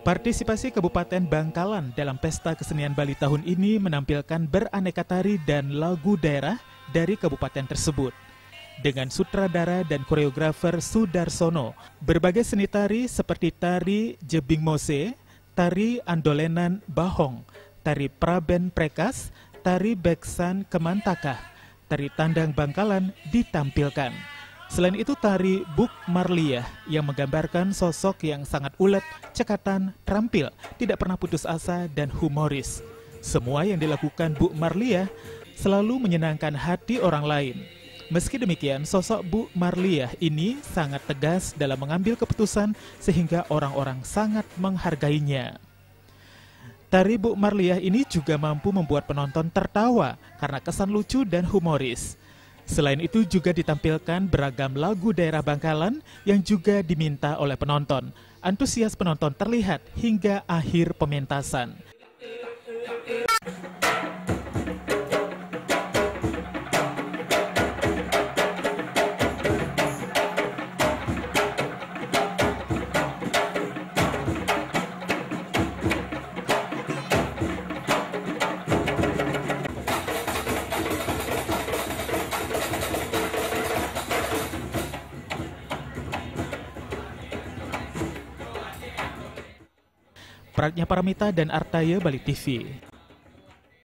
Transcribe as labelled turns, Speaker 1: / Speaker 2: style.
Speaker 1: Partisipasi Kabupaten Bangkalan dalam Pesta Kesenian Bali tahun ini menampilkan beraneka tari dan lagu daerah dari kabupaten tersebut. Dengan sutradara dan koreografer Sudarsono, berbagai seni tari seperti tari Jebing Mose, tari Andolenan Bahong, tari Praben Prekas, tari Beksan Kemantakah, tari Tandang Bangkalan ditampilkan. Selain itu tari Buk Marliah yang menggambarkan sosok yang sangat ulet, cekatan, terampil, tidak pernah putus asa dan humoris. Semua yang dilakukan Buk Marliah selalu menyenangkan hati orang lain. Meski demikian, sosok Buk Marliah ini sangat tegas dalam mengambil keputusan sehingga orang-orang sangat menghargainya. Tari Buk Marliah ini juga mampu membuat penonton tertawa karena kesan lucu dan humoris. Selain itu juga ditampilkan beragam lagu daerah Bangkalan yang juga diminta oleh penonton. Antusias penonton terlihat hingga akhir pementasan. Pratnya Paramita dan Artaya, Bali TV.